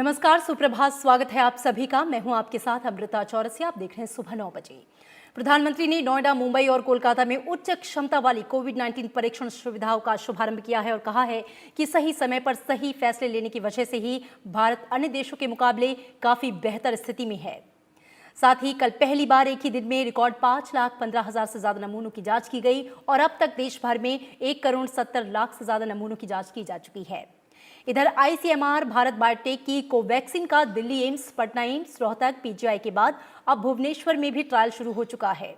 नमस्कार, सुप्रभात। स्वागत है आप सभी का। मैं हूं आपके साथ अमृता चौरसिया। आप देख रहे हैं सुबह 9 बजे। प्रधानमंत्री ने नोएडा, मुंबई और कोलकाता में उच्च क्षमता वाली कोविड-19 परीक्षण सुविधाओं का शुभारंभ किया है और कहा है कि सही समय पर सही फैसले लेने की वजह से ही भारत अन्य देशों के मुकाबले काफी बेहतर स्थिति में है। साथ ही कल पहली बार एक ही दिन में रिकॉर्ड 5,15,000 से ज्यादा नमूनों की जांच की गई और अब तक देश भर में 1,70,00,000 से ज्यादा नमूनों की जांच की जा चुकी है। इधर आईसीएमआर भारत बायोटेक की कोवैक्सीन का Delhi AIIMS, Patna AIIMS, Rohtak, PGI के बाद अब भुवनेश्वर में भी ट्रायल शुरू हो चुका है।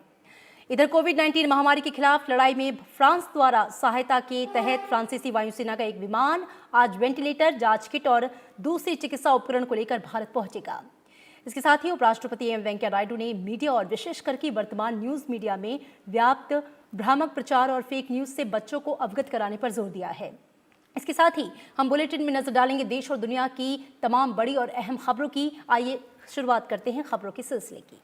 इधर कोविड-19 महामारी के खिलाफ लड़ाई में फ्रांस द्वारा सहायता के तहत फ्रांसीसी वायुसेना का एक विमान आज वेंटिलेटर, जांच किट और दूसरी चिकित्सा उपकरण को लेकर भारत पहुंचेगा। इसके साथ ही उपराष्ट्रपति एम वेंकैया नायडू ने मीडिया और विशेष करके वर्तमान न्यूज मीडिया में व्याप्त भ्रामक प्रचार और फेक न्यूज से बच्चों को अवगत कराने पर जोर दिया है। इसके साथ ही हम बुलेटिन में नजर डालेंगे देश और दुनिया की तमाम बड़ी और अहम खबरों की। आइए शुरुआत करते हैं खबरों के सिलसिले की।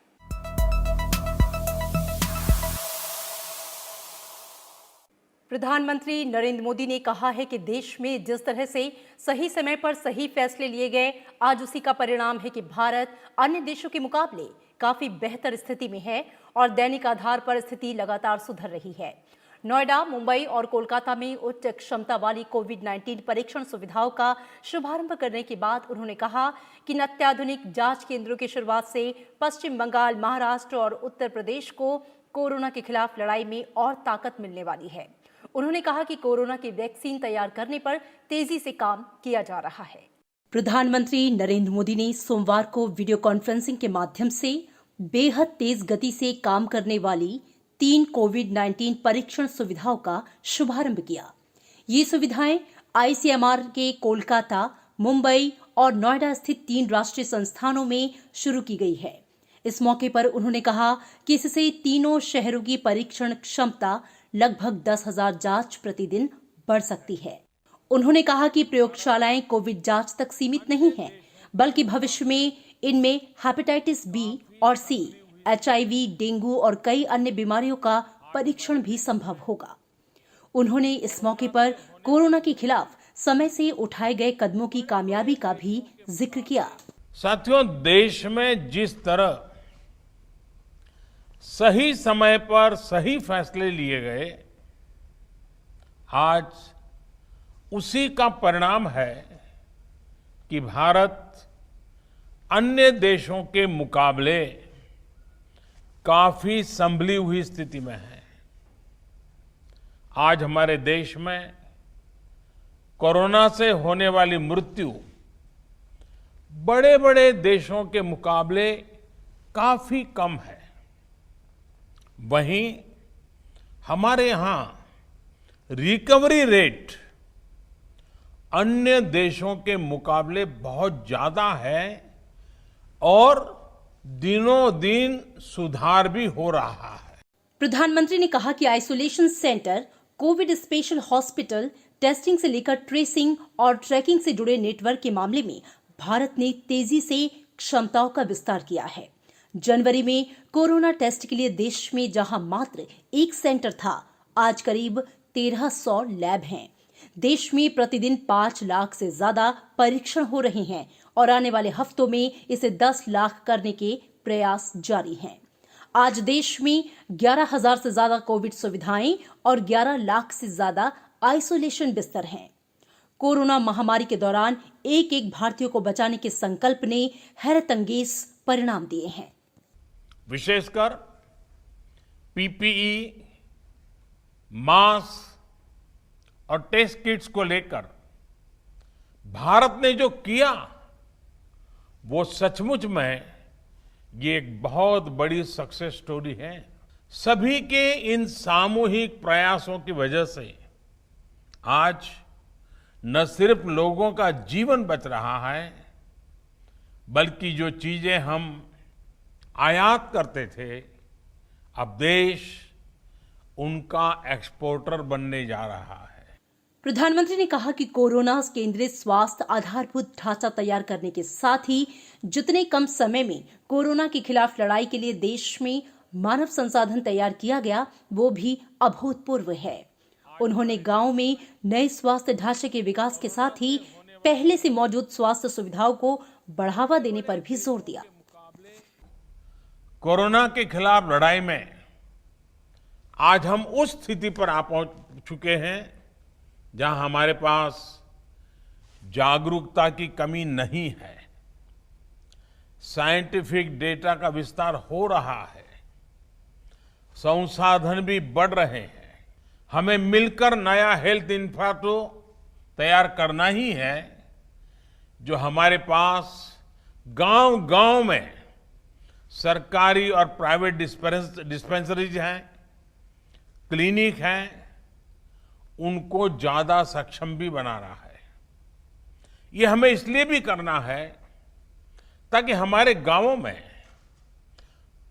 प्रधानमंत्री नरेंद्र मोदी ने कहा है कि देश में जिस तरह से सही समय पर सही फैसले लिए गए, आज उसी का परिणाम है कि भारत अन्य देशों के मुकाबले काफी बेहतर स्थिति में है और दैनिक आधार पर स्थिति लगातार सुधर रही है। नोएडा, मुंबई और कोलकाता में उच्च क्षमता वाली कोविड-19 परीक्षण सुविधाओं का शुभारंभ करने के बाद उन्होंने कहा कि अत्याधुनिक जांच केंद्रों की शुरुआत से पश्चिम बंगाल, महाराष्ट्र और उत्तर प्रदेश को कोरोना के खिलाफ लड़ाई में और ताकत मिलने वाली है। उन्होंने कहा कि कोरोना की वैक्सीन तैयार करने पर तेजी से काम किया जा रहा है। प्रधानमंत्री नरेंद्र मोदी ने सोमवार को वीडियो कॉन्फ्रेंसिंग के माध्यम से बेहद तेज गति से काम करने वाली 3 कोविड-19 परीक्षण सुविधाओं का शुभारंभ किया। ये सुविधाएं आईसीएमआर के कोलकाता, मुंबई और नोएडा स्थित 3 राष्ट्रीय संस्थानों में शुरू की गई है। इस मौके पर उन्होंने कहा कि इससे तीनों शहरों की परीक्षण क्षमता लगभग 10,000 जांच प्रतिदिन बढ़ सकती है। उन्होंने कहा कि प्रयोगशालाएं कोविड जांच तक सीमित नहीं हैं, बल्कि भविष्य में इनमें हेपेटाइटिस बी और सी, HIV, डेंगू और कई अन्य बीमारियों का परीक्षण भी संभव होगा। उन्होंने इस मौके पर कोरोना के खिलाफ समय से उठाए गए कदमों की कामयाबी का भी जिक्र किया। साथियों, देश में जिस तरह सही समय पर सही फैसले लिए गए, आज उसी का परिणाम है कि भारत अन्य देशों के मुकाबले काफी संभली हुई स्थिति में है। आज हमारे देश में कोरोना से होने वाली मृत्यु बड़े बड़े देशों के मुकाबले काफी कम है। वहीं हमारे यहां रिकवरी रेट अन्य देशों के मुकाबले बहुत ज्यादा है और दिनों दिन सुधार भी हो रहा है। प्रधानमंत्री ने कहा कि isolation centre, Covid special hospital, testing से लेकर ट्रेसिंग और ट्रैकिंग से जुड़े नेटवर्क के मामले में भारत ने तेजी से क्षमताओं का विस्तार किया है। जनवरी में कोरोना टेस्ट के लिए देश में जहां मात्र 1 सेंटर था, आज करीब 1,300 लैब हैं। देश में प्रतिदिन 5 लाख से ज्यादा परीक्षण हो रहे हैं और आने वाले हफ्तों में इसे 10 लाख करने के प्रयास जारी हैं। आज देश में 11,000 से ज्यादा कोविड सुविधाएं और 11 लाख से ज्यादा आइसोलेशन बिस्तर हैं। कोरोना महामारी के दौरान एक एक भारतीय को बचाने के संकल्प ने हैरतअंगेज परिणाम दिए हैं। विशेषकर पीपीई, मास्क और टेस्ट किट्स को लेकर भारत ने जो किया, वो सचमुच में ये एक बहुत बड़ी सक्सेस स्टोरी है। सभी के इन सामूहिक प्रयासों की वजह से आज न सिर्फ लोगों का जीवन बच रहा है, बल्कि जो चीजें हम आयात करते थे, अब देश उनका एक्सपोर्टर बनने जा रहा है। प्रधानमंत्री ने कहा कि कोरोना केंद्रित स्वास्थ्य आधारभूत ढांचा तैयार करने के साथ ही जितने कम समय में कोरोना के खिलाफ लड़ाई के लिए देश में मानव संसाधन तैयार किया गया, वो भी अभूतपूर्व है। उन्होंने गांव में नए स्वास्थ्य ढांचे के विकास के साथ ही पहले से मौजूद स्वास्थ्य सुविधाओं को बढ़ावा देने पर भी जोर दिया। कोरोना के खिलाफ लड़ाई में आज हम उस स्थिति पर आ पहुंच चुके हैं जहां हमारे पास जागरूकता की कमी नहीं है। साइंटिफिक डेटा का विस्तार हो रहा है, संसाधन भी बढ़ रहे हैं। हमें मिलकर नया हेल्थ इंफ्रास्ट्रक्चर तैयार करना ही है, जो हमारे पास गांव-गांव में सरकारी और प्राइवेट डिस्पेंसरीज हैं, क्लिनिक हैं, उनको ज्यादा सक्षम भी बना रहा है। ये हमें इसलिए भी करना है ताकि हमारे गांवों में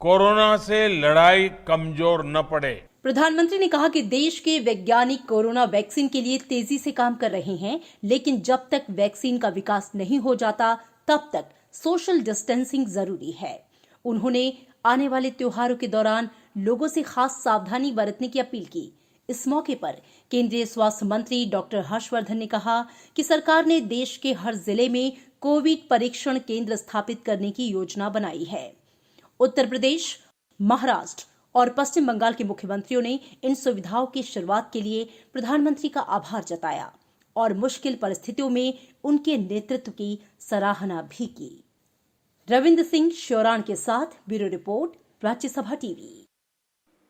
कोरोना से लड़ाई कमजोर न पड़े। प्रधानमंत्री ने कहा कि देश के वैज्ञानिक कोरोना वैक्सीन के लिए तेजी से काम कर रहे हैं, लेकिन जब तक वैक्सीन का विकास नहीं हो जाता तब तक सोशल डिस्टेंसिंग जरूरी है। उन्होंने आने वाले त्योहारों के दौरान लोगों से खास सावधानी बरतने की अपील की। इस मौके पर केंद्रीय स्वास्थ्य मंत्री डॉक्टर हर्षवर्धन ने कहा कि सरकार ने देश के हर जिले में कोविड परीक्षण केंद्र स्थापित करने की योजना बनाई है। उत्तर प्रदेश, महाराष्ट्र और पश्चिम बंगाल के मुख्यमंत्रियों ने इन सुविधाओं की शुरुआत के लिए प्रधानमंत्री का आभार जताया और मुश्किल परिस्थितियों में उनके नेतृत्व की सराहना भी की। रविंद्र सिंह श्योराण के साथ ब्यूरो रिपोर्ट, राज्यसभा टीवी।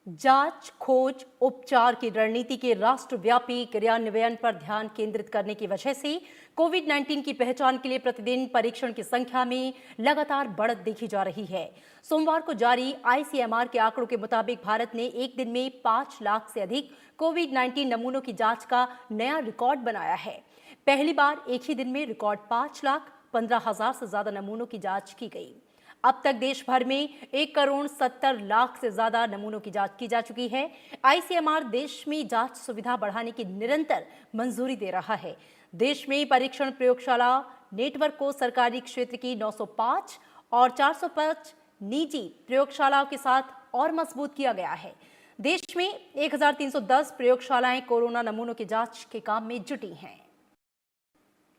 जांच, खोज, उपचार की रणनीति के राष्ट्रव्यापी क्रियान्वयन पर ध्यान केंद्रित करने की वजह से कोविड-19 की पहचान के लिए प्रतिदिन परीक्षण की संख्या में लगातार बढ़त देखी जा रही है। सोमवार को जारी आईसीएमआर के आंकड़ों के मुताबिक भारत ने एक दिन में 5 लाख से अधिक कोविड-19 नमूनों की जांच का नया रिकॉर्ड बनाया है। पहली बार एक ही दिन में रिकॉर्ड 5,15,000 से ज्यादा नमूनों की जांच की गई। अब तक देश भर में 1,70,00,000 से ज्यादा नमूनों की जांच की जा चुकी है। आईसीएमआर देश में जांच सुविधा बढ़ाने की निरंतर मंजूरी दे रहा है। देश में परीक्षण प्रयोगशाला नेटवर्क को सरकारी क्षेत्र की 905 और 405 निजी प्रयोगशालाओं के साथ और मजबूत किया गया है। देश में 1,310 प्रयोगशालाएं कोरोना नमूनों की जांच के काम में जुटी हैं।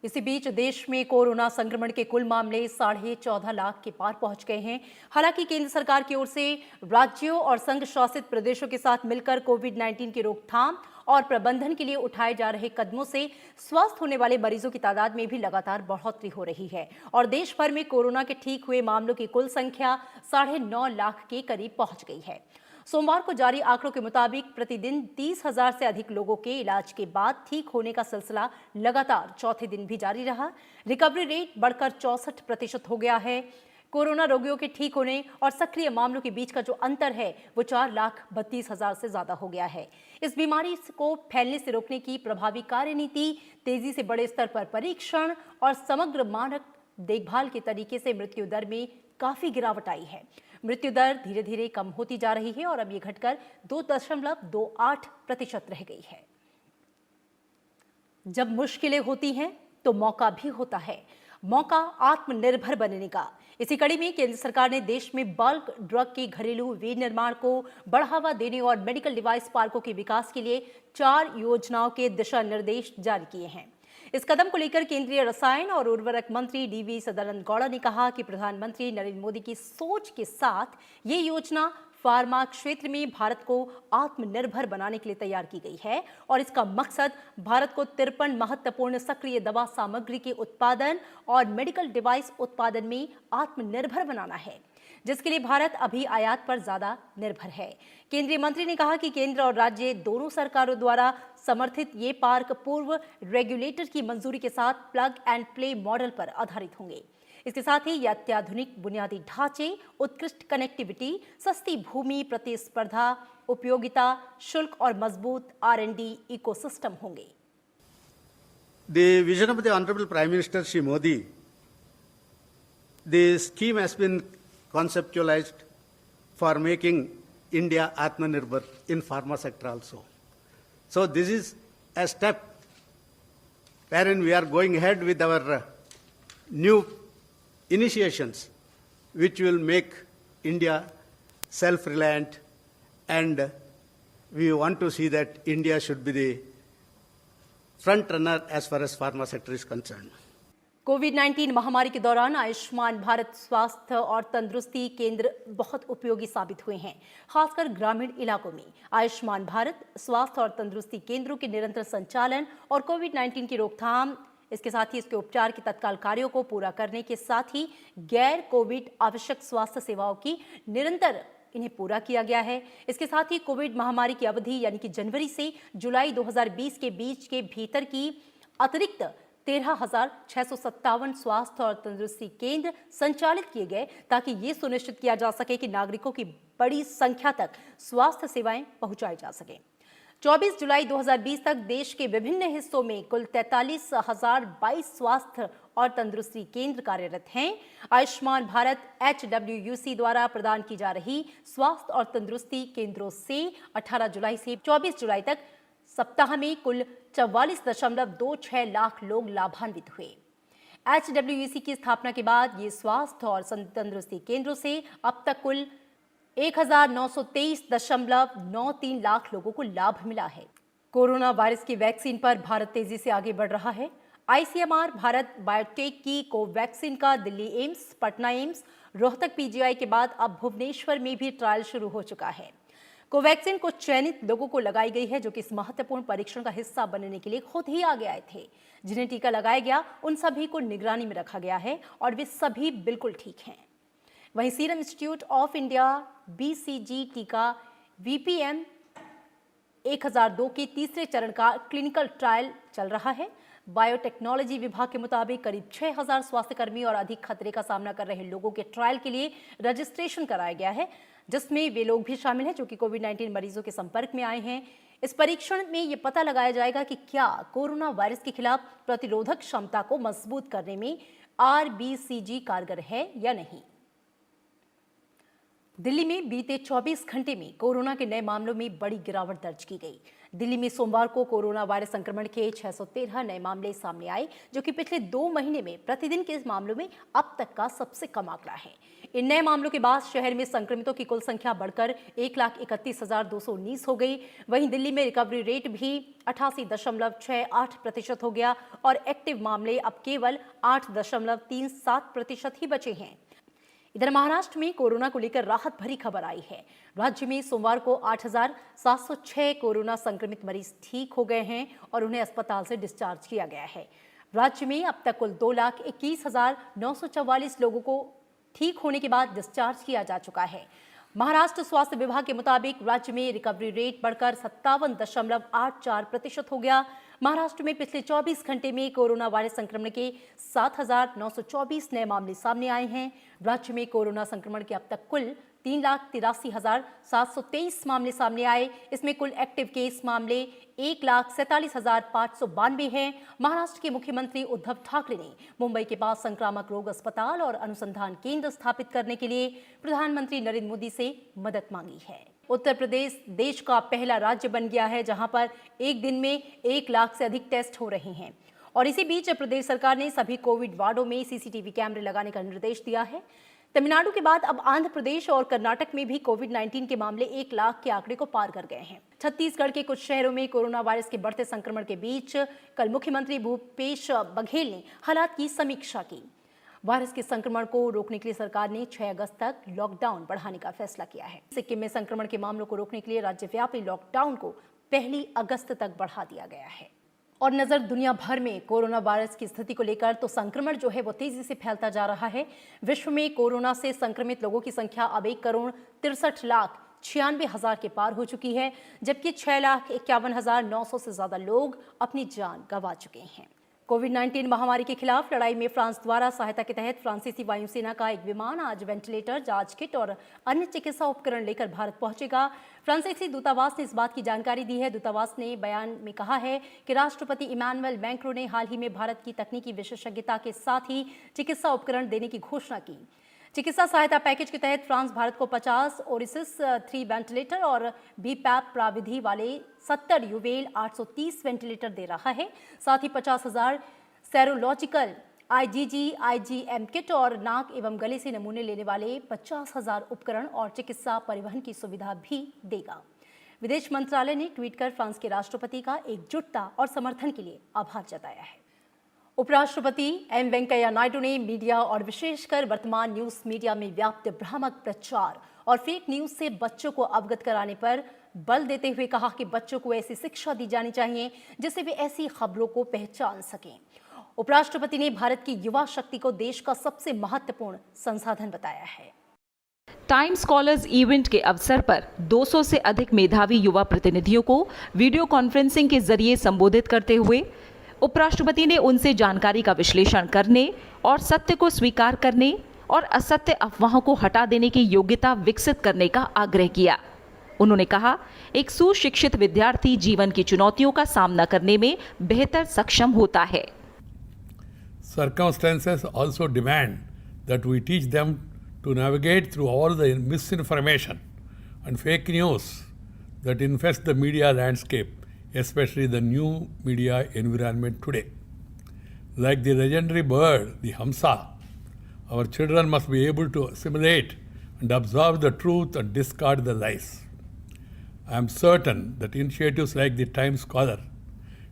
इसी बीच देश में कोरोना संक्रमण के कुल मामले 14.5 लाख के पार पहुंच गए हैं। हालांकि केंद्र सरकार की ओर से राज्यों और संघ शासित प्रदेशों के साथ मिलकर कोविड-19 की रोकथाम और प्रबंधन के लिए उठाए जा रहे कदमों से स्वस्थ होने वाले मरीजों की तादाद में भी लगातार बढ़ोतरी हो रही है और देश भर में कोरोना के ठीक हुए मामलों की कुल संख्या 9.5 लाख के करीब पहुंच गई है। सोमवार को जारी आंकड़ों के मुताबिक प्रतिदिन 30,000 से अधिक लोगों के इलाज के बाद ठीक होने का सिलसिला लगातार चौथे दिन भी जारी रहा। रिकवरी रेट बढ़कर 64% हो गया है। कोरोना रोगियों के ठीक होने और सक्रिय मामलों के बीच का जो अंतर है वो 4,32,000 से ज्यादा हो गया है। इस बीमारी को फैलने से रोकने की प्रभावी कार्यनीति, तेजी से बड़े स्तर पर परीक्षण और समग्र मानक देखभाल के तरीके से मृत्यु दर में काफी गिरावट आई है। मृत्यु दर धीरे धीरे कम होती जा रही है और अब ये घटकर 2.28% रह गई है। जब मुश्किलें होती हैं तो मौका भी होता है, मौका आत्मनिर्भर बनने का। इसी कड़ी में केंद्र सरकार ने देश में बल्क ड्रग के घरेलू विनिर्माण को बढ़ावा देने और मेडिकल डिवाइस पार्कों के विकास के लिए 4 योजनाओं के दिशा निर्देश जारी किए हैं। इस कदम को लेकर केंद्रीय रसायन और उर्वरक मंत्री डीवी सदानंद गौड़ा ने कहा कि प्रधानमंत्री नरेंद्र मोदी की सोच के साथ ये योजना फार्मा क्षेत्र में भारत को आत्मनिर्भर बनाने के लिए तैयार की गई है और इसका मकसद भारत को 53 महत्वपूर्ण सक्रिय दवा सामग्री के उत्पादन और मेडिकल डिवाइस उत्पादन में आत्मनिर्भर बनाना है, जिसके लिए भारत अभी आयात पर ज्यादा निर्भर है। केंद्रीय मंत्री ने कहा कि केंद्र और राज्य दोनों सरकारों द्वारा समर्थित ये पार्क पूर्व रेगुलेटर की मंजूरी के साथ प्लग एंड प्ले मॉडल पर आधारित होंगे। इसके साथ ही ये अत्याधुनिक बुनियादी ढांचे, उत्कृष्ट कनेक्टिविटी, सस्ती भूमि, प्रतिस्पर्धा, उपयोगिता शुल्क और मजबूत R&D इकोसिस्टम होंगे। The vision of the Honorable Prime Minister Shri Modi, the scheme has been conceptualized for making India Atmanirbhar in pharma sector also. So this is a step wherein we are going ahead with our new initiations which will make India self-reliant, and we want to see that India should be the front runner as far as pharma sector is concerned. कोविड-19 महामारी के दौरान आयुष्मान भारत स्वास्थ्य और तंदुरुस्ती केंद्र बहुत उपयोगी साबित हुए हैं, खासकर ग्रामीण इलाकों में। आयुष्मान भारत स्वास्थ्य और तंदुरुस्ती केंद्रों के निरंतर संचालन और कोविड-19 की रोकथाम, इसके साथ ही इसके उपचार के तत्काल कार्यों को पूरा करने के साथ ही गैर कोविड आवश्यक स्वास्थ्य सेवाओं की निरंतर इन्हें पूरा किया गया है। इसके साथ ही कोविड महामारी की अवधि यानी कि जनवरी से जुलाई 2020 के बीच के भीतर की अतिरिक्त 13,657 स्वास्थ्य और तंदुरुस्ती केंद्र संचालित किए गए ताकि ये सुनिश्चित किया जा सके कि नागरिकों की बड़ी संख्या तक स्वास्थ्य सेवाएं पहुंचाई जा सके। 24 जुलाई 2020 तक देश के विभिन्न हिस्सों में कुल 43,022 स्वास्थ्य और तंदुरुस्ती केंद्र कार्यरत हैं। आयुष्मान भारत HWUC द्वारा प्रदान की जा रही स्वास्थ्य और तंदुरुस्ती केंद्रों से 18 जुलाई से 24 जुलाई तक सप्ताह में कुल 44.26 लाख लोग लाभान्वित हुए। HWUC की स्थापना के बाद ये स्वास्थ्य और तंदुरुस्ती केंद्रों से अब तक कुल 1923.93 लाख लोगों को लाभ मिला है। कोरोना वायरस की वैक्सीन पर भारत तेजी से आगे बढ़ रहा है। ICMR भारत बायोटेक की कोवैक्सीन का Delhi AIIMS, Patna AIIMS, Rohtak PGI के बाद अब भुवनेश्वर में भी ट्रायल शुरू हो चुका है। कोवैक्सीन को चयनित लोगों को लगाई गई है जो कि इस महत्वपूर्ण परीक्षण का हिस्सा बनने के लिए खुद ही आगे आए थे। जिन्हें टीका लगाया गया उन सभी को निगरानी में रखा गया है और वे सभी बिल्कुल ठीक हैं। वहीं serum institute of India BCG टीका VPM 1002 के तीसरे चरण का क्लिनिकल ट्रायल चल रहा है। बायोटेक्नोलॉजी विभाग के मुताबिक करीब 6,000 स्वास्थ्यकर्मी और अधिक खतरे का सामना कर रहे लोगों के ट्रायल के लिए रजिस्ट्रेशन कराया गया है, जिसमें वे लोग भी शामिल हैं जो कि कोविड-19 मरीजों के संपर्क में आए हैं। इस परीक्षण में ये पता लगाया जाएगा कि क्या कोरोना वायरस के खिलाफ प्रतिरोधक क्षमता को मजबूत करने में RBCG कारगर है या नहीं। दिल्ली में बीते 24 घंटे में कोरोना के नए मामलों में बड़ी गिरावट दर्ज की गई। दिल्ली में सोमवार को कोरोना वायरस संक्रमण के 613 नए मामले सामने आए, जो कि पिछले 2 महीने में प्रतिदिन के इस मामलों में अब तक का सबसे कम आंकड़ा है। इन नए मामलों के बाद शहर में संक्रमितों की कुल संख्या बढ़कर 1,31,219 हो गई। वहीं दिल्ली में रिकवरी रेट भी 88.68% हो गया और एक्टिव मामले अब केवल 8.37% ही बचे हैं। इधर महाराष्ट्र में कोरोना को लेकर राहत भरी खबर आई है। राज्य में सोमवार को 8,706 कोरोना संक्रमित मरीज ठीक हो गए हैं और उन्हें अस्पताल से डिस्चार्ज किया गया है। राज्य में अब तक कुल 2,21,944 लोगों को ठीक होने के बाद डिस्चार्ज किया जा चुका है। महाराष्ट्र स्वास्थ्य विभाग के मुताबिक राज्य में रिकवरी रेट बढ़कर 57.84% हो गया। महाराष्ट्र में पिछले 24 घंटे में कोरोना वायरस संक्रमण के 7,924 नए मामले सामने आए हैं। राज्य में कोरोना संक्रमण के अब तक कुल 3,83,723 मामले सामने आए। इसमें कुल एक्टिव केस मामले 1,47,592 हैं। महाराष्ट्र के मुख्यमंत्री उद्धव ठाकरे ने मुंबई के पास संक्रामक रोग अस्पताल और अनुसंधान केंद्र स्थापित करने के लिए प्रधानमंत्री नरेंद्र मोदी से मदद मांगी है। उत्तर प्रदेश देश का पहला राज्य बन गया है जहां पर एक दिन में 1 लाख से अधिक टेस्ट हो रहे हैं। और इसी बीच प्रदेश सरकार ने सभी कोविड वार्डों में CCTV कैमरे लगाने का निर्देश दिया है। तमिलनाडु के बाद अब आंध्र प्रदेश और कर्नाटक में भी कोविड-19 के मामले 1 लाख के आंकड़े को पार कर गए हैं। छत्तीसगढ़ के कुछ शहरों में कोरोना वायरस के बढ़ते संक्रमण के बीच कल मुख्यमंत्री भूपेश बघेल ने हालात की समीक्षा की। वायरस के संक्रमण को रोकने के लिए सरकार ने 6 अगस्त तक लॉकडाउन बढ़ाने का फैसला किया है। सिक्किम में संक्रमण के मामलों को रोकने के लिए राज्यव्यापी लॉकडाउन को 1 अगस्त तक बढ़ा दिया गया है। और नजर दुनिया भर में कोरोना वायरस की स्थिति को लेकर तो संक्रमण जो है वो तेजी से फैलता जा रहा है। विश्व में कोरोना से संक्रमित लोगों की संख्या अब 1,63,96,000 के पार हो चुकी है, जबकि 6,51,900 से ज्यादा लोग अपनी जान गंवा चुके हैं। कोविड-19 महामारी के खिलाफ लड़ाई में फ्रांस द्वारा सहायता के तहत फ्रांसीसी वायुसेना का एक विमान आज वेंटिलेटर, जांच किट और अन्य चिकित्सा उपकरण लेकर भारत पहुंचेगा। फ्रांसीसी दूतावास ने इस बात की जानकारी दी है। दूतावास ने बयान में कहा है कि राष्ट्रपति इमैनुअल मैक्रों ने हाल ही में भारत की तकनीकी विशेषज्ञता के साथ ही चिकित्सा उपकरण देने की घोषणा की। चिकित्सा सहायता पैकेज के तहत फ्रांस भारत को 50 ओरिसिस 3 वेंटिलेटर और BPAP प्राविधि वाले 70 यूवेल 830 वेंटिलेटर दे रहा है। साथ ही 50,000 सेरोलॉजिकल IgG/IgM किट और नाक एवं गले से नमूने लेने वाले 50,000 उपकरण और चिकित्सा परिवहन की सुविधा भी देगा। विदेश मंत्रालय ने ट्वीट कर फ्रांस के राष्ट्रपति का एकजुटता और समर्थन के लिए आभार जताया है। उपराष्ट्रपति एम वेंकैया नायडू ने मीडिया और विशेषकर वर्तमान न्यूज मीडिया में व्याप्त भ्रामक प्रचार और फेक न्यूज से बच्चों को अवगत कराने पर बल देते हुए कहा कि बच्चों को ऐसी शिक्षा दी जानी चाहिए जिससे वे ऐसी खबरों को पहचान सकें। उपराष्ट्रपति ने भारत की युवा शक्ति को देश का सबसे महत्वपूर्ण संसाधन बताया है। टाइम स्कॉलर्स इवेंट के अवसर पर 200 से अधिक मेधावी युवा प्रतिनिधियों को वीडियो कॉन्फ्रेंसिंग के जरिए संबोधित करते हुए उपराष्ट्रपति ने उनसे जानकारी का विश्लेषण करने और सत्य को स्वीकार करने और असत्य अफवाहों को हटा देने की योग्यता विकसित करने का आग्रह किया। उन्होंने कहा, एक सुशिक्षित विद्यार्थी जीवन की चुनौतियों का सामना करने में बेहतर सक्षम होता है। Circumstances also demand that we teach them to navigate through all the misinformation and fake news that infest the media landscape, especially the new media environment today. Like the legendary bird, the Hamsa, our children must be able to assimilate and absorb the truth and discard the lies. I am certain that initiatives like the Time Scholar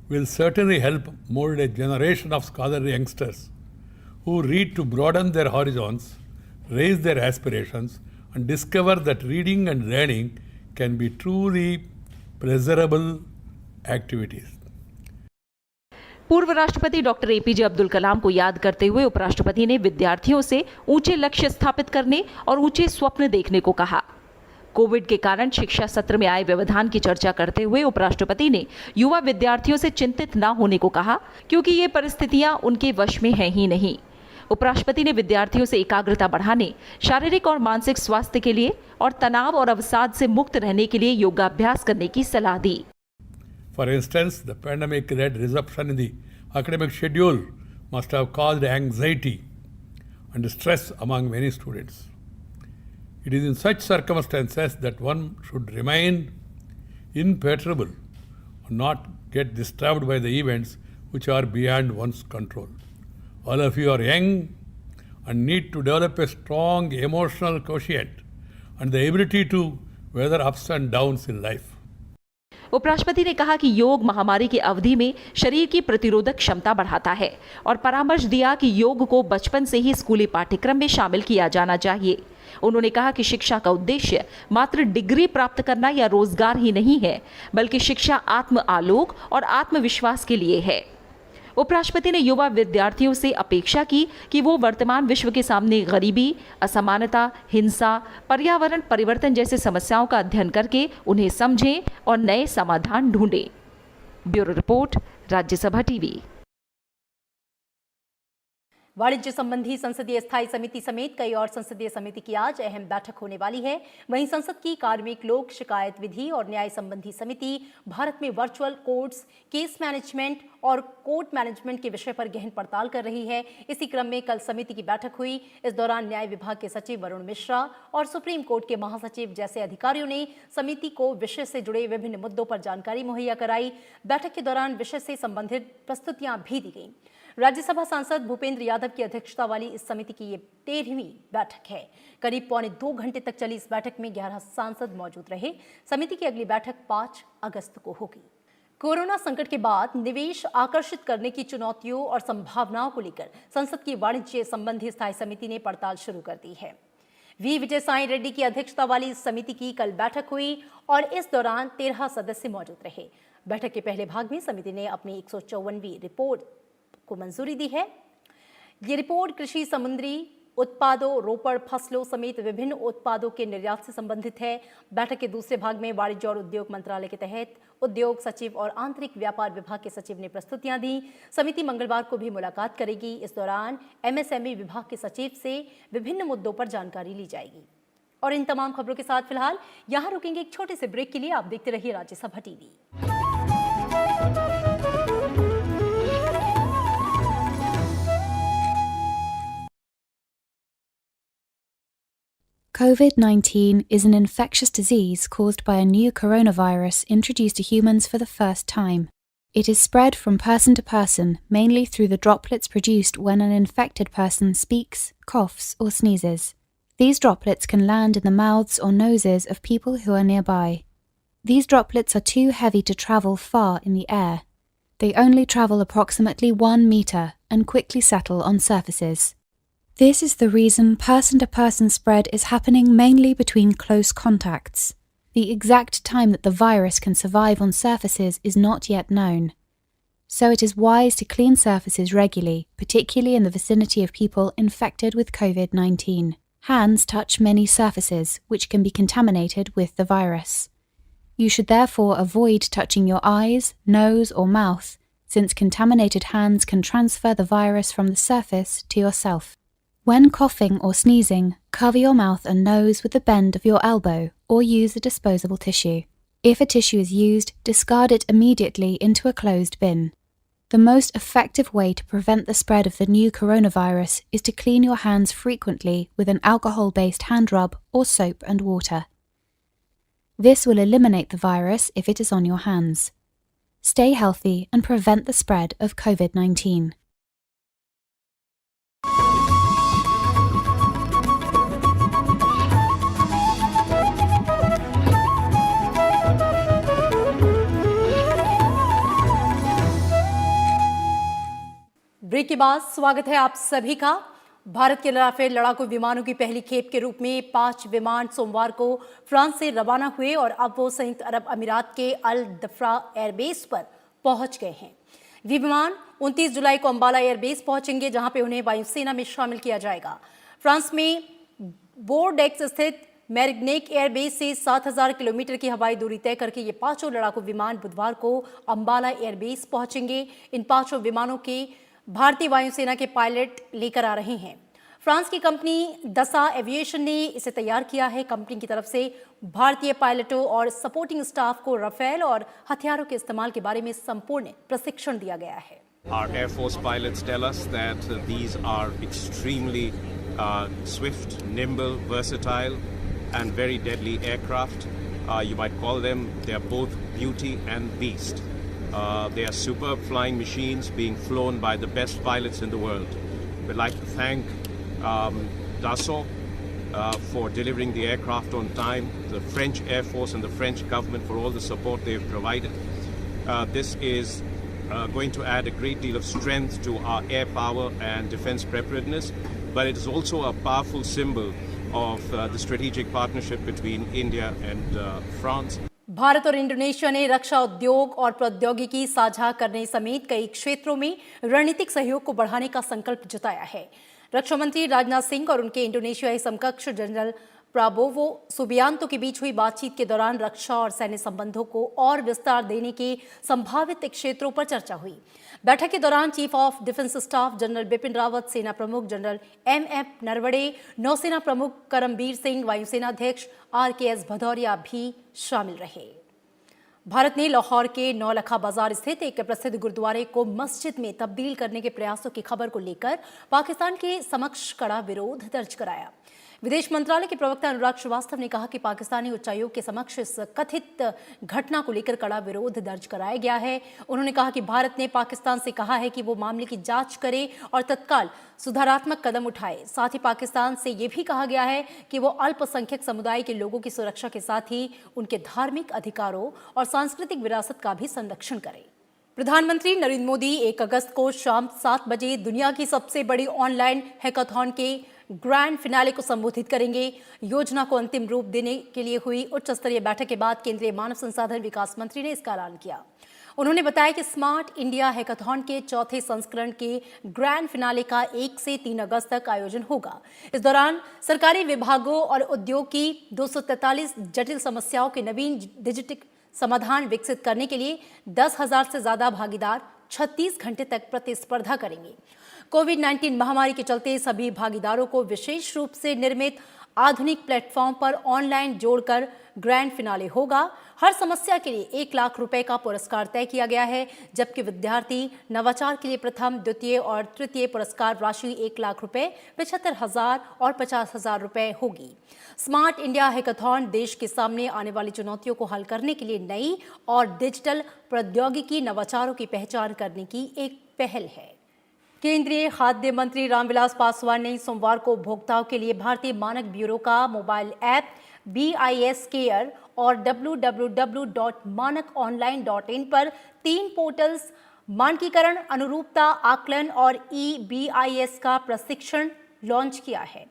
will certainly help mold a generation of scholarly youngsters who read to broaden their horizons, raise their aspirations, and discover that reading and learning can be truly pleasurable activities. पूर्व राष्ट्रपति doctor APJ Abdul Kalam को याद करते हुए उपराष्ट्रपति ने विद्यार्थियों से ऊंचे लक्ष्य स्थापित करने और ऊंचे स्वप्न देखने को कहा। कोविड के कारण शिक्षा सत्र में आए व्यवधान की चर्चा करते हुए उपराष्ट्रपति ने युवा विद्यार्थियों से चिंतित न होने को कहा, क्योंकि ये परिस्थितियां उनके वश में हैं ही नहीं। उपराष्ट्रपति ने विद्यार्थियों से एकाग्रता बढ़ाने, शारीरिक और मानसिक स्वास्थ्य के लिए और तनाव और अवसाद से मुक्त रहने के लिए योगाभ्यास करने की सलाह दी। For instance, the pandemic-led disruption in the academic schedule must have caused anxiety and stress among many students. It is in such circumstances that one should remain imperturbable and not get disturbed by the events which are beyond one's control. All of you are young and need to develop a strong emotional quotient and the ability to weather ups and downs in life. उपराष्ट्रपति ने कहा कि योग महामारी की अवधि में शरीर की प्रतिरोधक क्षमता बढ़ाता है और परामर्श दिया कि योग को बचपन से ही स्कूली पाठ्यक्रम में शामिल किया जाना चाहिए। उन्होंने कहा कि शिक्षा का उद्देश्य मात्र डिग्री प्राप्त करना या रोजगार ही नहीं है, बल्कि शिक्षा आत्म आलोक और आत्मविश्वास के लिए है। उपराष्ट्रपति ने युवा विद्यार्थियों से अपेक्षा की कि वो वर्तमान विश्व के सामने गरीबी, असमानता, हिंसा, पर्यावरण परिवर्तन जैसे समस्याओं का अध्ययन करके उन्हें समझें और नए समाधान ढूंढें। Bureau report, Rajya Sabha TV. वाणिज्य संबंधी संसदीय स्थायी समिति समेत कई और संसदीय समिति की आज अहम बैठक होने वाली है। वहीं संसद की कार्मिक, लोक शिकायत विधि और न्याय संबंधी समिति भारत में वर्चुअल कोर्ट्स, केस मैनेजमेंट और कोर्ट मैनेजमेंट के विषय पर गहन पड़ताल कर रही है। इसी क्रम में कल समिति की बैठक हुई। इस दौरान न्याय विभाग के सचिव वरुण मिश्रा और सुप्रीम कोर्ट के महासचिव जैसे अधिकारियों ने समिति को विषय से जुड़े विभिन्न मुद्दों पर जानकारी मुहैया कराई। बैठक के दौरान विषय से संबंधित प्रस्तुतियां भी दी गईं। राज्यसभा सांसद भूपेंद्र यादव की अध्यक्षता वाली इस समिति की ये 13वीं बैठक है। करीब पौने 2 घंटे तक चली इस बैठक में 11 सांसद मौजूद रहे। समिति की अगली बैठक 5 अगस्त को होगी। कोरोना संकट के बाद निवेश आकर्षित करने की चुनौतियों और संभावनाओं को लेकर संसद की वाणिज्य संबंधी स्थायी समिति ने पड़ताल शुरू कर दी है। वी विजय साई रेड्डी की अध्यक्षता वाली इस समिति की कल बैठक हुई और इस दौरान 13 सदस्य मौजूद रहे। बैठक के पहले भाग में समिति ने अपनी 154वीं रिपोर्ट को मंजूरी दी है। ये रिपोर्ट कृषि, समुद्री उत्पादों, रोपड़ फसलों समेत विभिन्न उत्पादों के निर्यात से संबंधित है। बैठक के दूसरे भाग में वाणिज्य और उद्योग मंत्रालय के तहत उद्योग सचिव और आंतरिक व्यापार विभाग के सचिव ने प्रस्तुतियां दी। समिति मंगलवार को भी मुलाकात करेगी। इस दौरान एमएसएमई विभाग के सचिव से विभिन्न मुद्दों पर जानकारी ली जाएगी। और इन तमाम खबरों के साथ फिलहाल यहाँ रुकेंगे एक छोटे से ब्रेक के लिए। आप देखते रहिए Rajya Sabha TV. COVID-19 is an infectious disease caused by a new coronavirus introduced to humans for the first time. It is spread from person to person, mainly through the droplets produced when an infected person speaks, coughs, or sneezes. These droplets can land in the mouths or noses of people who are nearby. These droplets are too heavy to travel far in the air. They only travel approximately 1 meter and quickly settle on surfaces. This is the reason person-to-person spread is happening mainly between close contacts. The exact time that the virus can survive on surfaces is not yet known. So it is wise to clean surfaces regularly, particularly in the vicinity of people infected with COVID-19. Hands touch many surfaces, which can be contaminated with the virus. You should therefore avoid touching your eyes, nose, or mouth, since contaminated hands can transfer the virus from the surface to yourself. When coughing or sneezing, cover your mouth and nose with the bend of your elbow or use a disposable tissue. If a tissue is used, discard it immediately into a closed bin. The most effective way to prevent the spread of the new coronavirus is to clean your hands frequently with an alcohol-based hand rub or soap and water. This will eliminate the virus if it is on your hands. Stay healthy and prevent the spread of COVID-19. Break के बाद स्वागत है आप सभी का। भारत के Rafale लड़ाकू विमानों की पहली खेप के रूप में 5 विमान सोमवार को फ्रांस से रवाना हुए और अब वो संयुक्त अरब अमीरात के अल दफ्रा एयरबेस पर पहुंच गए हैं। ये विमान 29 जुलाई को अंबाला एयरबेस पहुंचेंगे, जहां पे उन्हें वायुसेना में शामिल किया जाएगा। फ्रांस में बोर्डेक्स स्थित मेरिग्नेक एयरबेस से 7000 किलोमीटर की हवाई दूरी तय करके ये 5 लड़ाकू विमान बुधवार को अंबाला एयरबेस पहुंचेंगे। इन 5 विमानों के भारतीय वायुसेना के पायलट लेकर आ रहे हैं। फ्रांस की कंपनी दसा एविएशन ने इसे तैयार किया है। कंपनी की तरफ से भारतीय पायलटों और सपोर्टिंग स्टाफ को राफेल और हथियारों के इस्तेमाल के बारे में संपूर्ण प्रशिक्षण दिया गया है। Our Air Force pilots tell us that these are extremely swift, nimble, versatile, and very deadly aircraft. You might call them, they are both beauty and beast. They are superb flying machines being flown by the best pilots in the world. We'd like to thank Dassault for delivering the aircraft on time, the French Air Force and the French government for all the support they've provided. This is going to add a great deal of strength to our air power and defense preparedness, but it is also a powerful symbol of the strategic partnership between India and France. Bharat और Indonesia ने रक्षा उद्योग और प्रौद्योगिकी साझा करने समेत कई क्षेत्रों में रणनीतिक सहयोग को बढ़ाने का संकल्प जताया है। रक्षा मंत्री राजनाथ सिंह और उनके इंडोनेशियाई समकक्ष जनरल प्राबोवो सुबियांतो के बीच हुई बातचीत के दौरान रक्षा और सैन्य संबंधों को और विस्तार देने के संभावित क्षेत्रों पर चर्चा हुई। बैठक के दौरान chief of defence staff general Bipin Rawat, सेना प्रमुख जनरल एम.एफ. नरवणे, नौसेना प्रमुख करमबीर सिंह, वायुसेना अध्यक्ष आर.के.एस. भदौरिया भी शामिल रहे। भारत ने लाहौर के नौलखा बाजार स्थित एक प्रसिद्ध गुरुद्वारे को मस्जिद में तब्दील करने के प्रयासों की खबर को लेकर पाकिस्तान के समक्ष कड़ा विरोध दर्ज कराया। विदेश मंत्रालय के प्रवक्ता अनुराग श्रीवास्तव ने कहा कि पाकिस्तानी उच्चायोग के समक्ष इस कथित घटना को लेकर कड़ा विरोध दर्ज कराया गया है। उन्होंने कहा कि भारत ने पाकिस्तान से कहा है कि वो मामले की जांच करे और तत्काल सुधारात्मक कदम उठाए। साथ ही पाकिस्तान से ये भी कहा गया है कि वो अल्पसंख्यक समुदाय के लोगों की सुरक्षा के साथ ही उनके धार्मिक अधिकारों और सांस्कृतिक विरासत का भी संरक्षण करे। प्रधानमंत्री नरेंद्र मोदी 1 अगस्त को शाम 7 बजे दुनिया की सबसे बड़ी ऑनलाइन हैकाथॉन के ग्रैंड फिनाले को संबोधित करेंगे। योजना को अंतिम रूप देने के लिए हुई उच्च स्तरीय बैठक के बाद केंद्रीय मानव संसाधन विकास मंत्री ने इसका ऐलान किया। उन्होंने बताया कि स्मार्ट इंडिया हैकाथॉन के चौथे संस्करण के ग्रैंड फिनाले का 1 से 3 अगस्त तक आयोजन होगा। इस दौरान सरकारी विभागों और उद्योग की 243 जटिल समस्याओं के नवीन डिजिटल समाधान विकसित करने के लिए 10,000 से ज्यादा भागीदार 36 घंटे तक प्रतिस्पर्धा करेंगे। कोविड-19 महामारी के चलते सभी भागीदारों को विशेष रूप से निर्मित आधुनिक प्लेटफॉर्म पर ऑनलाइन जोड़कर ग्रैंड फिनाले होगा। हर समस्या के लिए 1 लाख रुपए का पुरस्कार तय किया गया है, जबकि विद्यार्थी नवाचार के लिए प्रथम, द्वितीय और तृतीय पुरस्कार राशि 1 लाख रुपए, 75,000 और 50,000 रुपए होगी। स्मार्ट इंडिया हैकाथॉन देश के सामने आने वाली चुनौतियों को हल करने के लिए नई और डिजिटल प्रौद्योगिकी नवाचारों की पहचान करने की एक पहल है। केंद्रीय खाद्य मंत्री रामविलास पासवान ने सोमवार को उपभोक्ताओं के लिए भारतीय मानक ब्यूरो का मोबाइल ऐप BIS केयर और www.manakonline.in पर 3 पोर्टल्स मानकीकरण, अनुरूपता आकलन और EBIS का प्रशिक्षण लॉन्च किया है।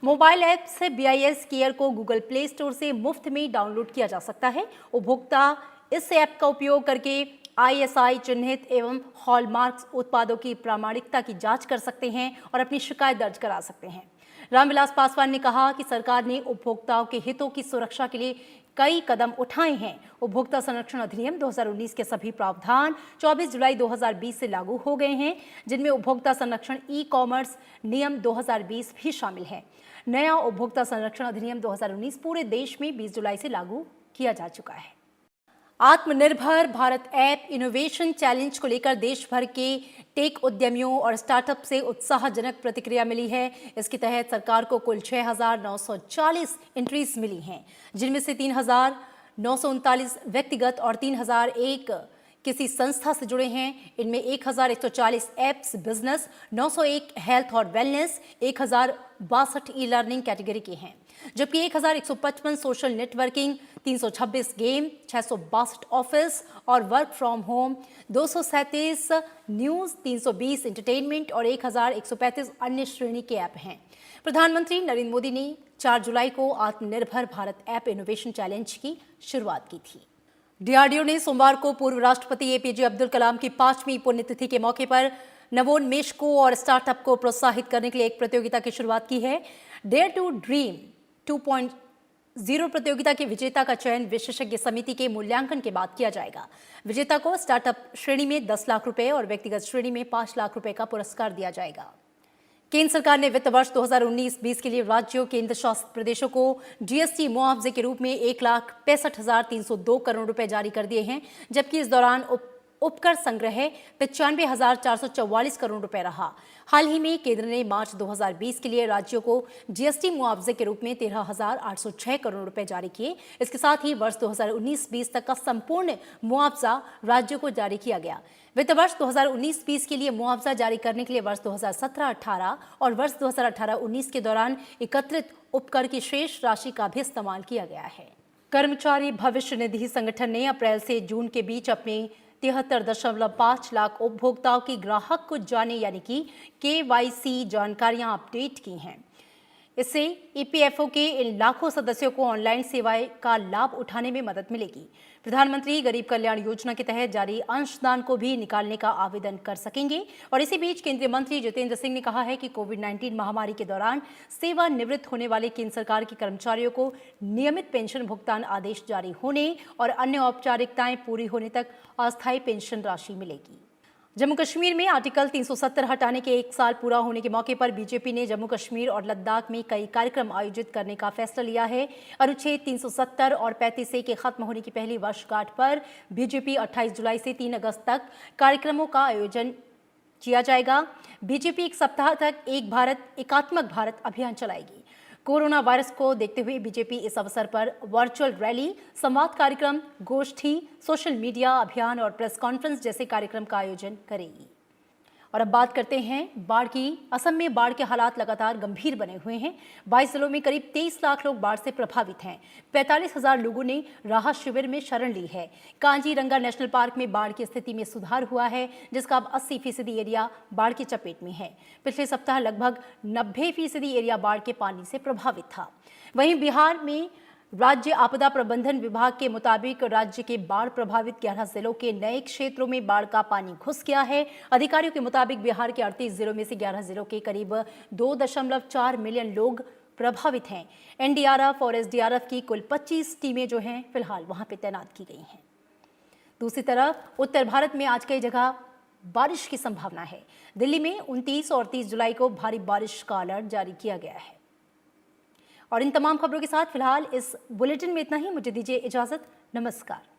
मोबाइल ऐप से BIS केयर को गूगल प्ले स्टोर से मुफ्त में डाउनलोड किया जा सकता है। उपभोक्ता इस ऐप का उपयोग करके ISI चिन्हित एवं हॉलमार्क उत्पादों की प्रामाणिकता की जांच कर सकते हैं और अपनी शिकायत दर्ज करा सकते हैं। रामविलास पासवान ने कहा कि सरकार ने उपभोक्ताओं के हितों की सुरक्षा के लिए कई कदम उठाए हैं। उपभोक्ता संरक्षण अधिनियम 2019 के सभी प्रावधान 24 जुलाई 2020 से लागू हो गए हैं, जिनमें उपभोक्ता संरक्षण ई-कॉमर्स नियम 2020 भी शामिल है। नया उपभोक्ता संरक्षण अधिनियम 2019 पूरे देश में 20 जुलाई से लागू किया जा चुका है। आत्मनिर्भर भारत ऐप इनोवेशन चैलेंज को लेकर देश भर के टेक उद्यमियों और स्टार्टअप से उत्साहजनक प्रतिक्रिया मिली है। इसके तहत सरकार को कुल 6,940 एंट्रीज मिली हैं, जिनमें से 3,939 व्यक्तिगत और 3,001 किसी संस्था से जुड़े हैं। इनमें 1,140 एप्स बिजनेस, 901 हेल्थ और वेलनेस, 1,062 ई लर्निंग कैटेगरी के हैं, जबकि 1,155 सोशल नेटवर्किंग, 326 गेम, 662 ऑफिस और work from home, 237 news, 320 entertainment और 1,135 अन्य श्रेणी के ऐप हैं। प्रधानमंत्री नरेंद्र मोदी ने 4 जुलाई को आत्मनिर्भर भारत ऐप इनोवेशन चैलेंज की शुरुआत की थी। DRDO ने सोमवार को पूर्व राष्ट्रपति APJ अब्दुल कलाम की 5वीं पुण्यतिथि के मौके पर नवोन्मेष को और स्टार्टअप को प्रोत्साहित करने के लिए एक प्रतियोगिता की शुरुआत की है। डेयर टू ड्रीम 2.0 प्रतियोगिता के विजेता का चयन विशेषज्ञ समिति के मूल्यांकन के बाद किया जाएगा। विजेता को स्टार्टअप श्रेणी में 10 लाख रुपए और व्यक्तिगत श्रेणी में 5 लाख रुपए का पुरस्कार दिया जाएगा। केंद्र सरकार ने वित्त वर्ष 2019-20 के लिए राज्यों, केंद्र शासित प्रदेशों को GST मुआवजे के रूप में 1,65,302 करोड़ रुपए जारी कर दिए हैं, जबकि इस दौरान उपकर संग्रह 95,444 करोड़ रुपए रहा। हाल ही में केंद्र ने मार्च 2020 के लिए राज्यों को GST मुआवजे के रूप में 13,806 करोड़ रुपए जारी किए। इसके साथ ही वर्ष 2019-20 तक का संपूर्ण मुआवजा राज्यों को जारी किया गया। वित्त वर्ष 2019-20 के लिए मुआवजा जारी करने के लिए वर्ष 2017-18 और वर्ष 2018-19 के दौरान एकत्रित उपकर की शेष राशि का भी इस्तेमाल किया गया है। कर्मचारी भविष्य निधि संगठन ने अप्रैल से जून के बीच अपने 73.5 लाख उपभोक्ताओं की ग्राहक को जाने यानी कि KYC जानकारियां अपडेट की हैं। इससे EPFO के इन लाखों सदस्यों को ऑनलाइन सेवाएं का लाभ उठाने में मदद मिलेगी। प्रधानमंत्री गरीब कल्याण योजना के तहत जारी अंशदान को भी निकालने का आवेदन कर सकेंगे। और इसी बीच केंद्रीय मंत्री जितेंद्र सिंह ने कहा है कि कोविड-19 महामारी के दौरान सेवानिवृत्त होने वाले केंद्र सरकार के कर्मचारियों को नियमित पेंशन भुगतान आदेश जारी होने और अन्य औपचारिकताएं पूरी होने तक अस्थायी पेंशन राशि मिलेगी। जम्मू कश्मीर में आर्टिकल 370 हटाने के 1 साल पूरा होने के मौके पर बीजेपी ने जम्मू कश्मीर और लद्दाख में कई कार्यक्रम आयोजित करने का फैसला लिया है। अनुच्छेद 370 और 35A के खत्म होने की पहली वर्षगांठ पर बीजेपी 28 जुलाई से 3 अगस्त तक कार्यक्रमों का आयोजन किया जाएगा। बीजेपी 1 सप्ताह तक एक भारत एकात्मक भारत अभियान चलाएगी। कोरोना वायरस को देखते हुए बीजेपी इस अवसर पर वर्चुअल रैली, संवाद कार्यक्रम, गोष्ठी, सोशल मीडिया अभियान और प्रेस कॉन्फ्रेंस जैसे कार्यक्रम का आयोजन करेगी। और अब बात करते हैं बाढ़ की। असम में बाढ़ के हालात लगातार गंभीर बने हुए हैं। 22 जिलों में करीब 23 लाख लोग बाढ़ से प्रभावित हैं। 45,000 लोगों ने राहत शिविर में शरण ली है। कांजीरंगा नेशनल पार्क में बाढ़ की स्थिति में सुधार हुआ है, जिसका अब 80% एरिया बाढ़ की चपेट में है। पिछले सप्ताह लगभग 90% एरिया बाढ़ के पानी से प्रभावित था। वहीं बिहार में राज्य आपदा प्रबंधन विभाग के मुताबिक राज्य के बाढ़ प्रभावित 11 जिलों के नए क्षेत्रों में बाढ़ का पानी घुस गया है। अधिकारियों के मुताबिक बिहार के 38 जिलों में से 11 जिलों के करीब 2.4 मिलियन लोग प्रभावित हैं। NDRF और SDRF की कुल 25 टीमें जो हैं फिलहाल वहां पे तैनात की गई हैं। दूसरी तरफ उत्तर भारत में आज कई जगह बारिश की संभावना है। दिल्ली में 29 और 30 जुलाई को भारी बारिश का अलर्ट जारी किया गया है। और इन तमाम खबरों के साथ फिलहाल इस बुलेटिन में इतना ही। मुझे दीजिए इजाजत। नमस्कार।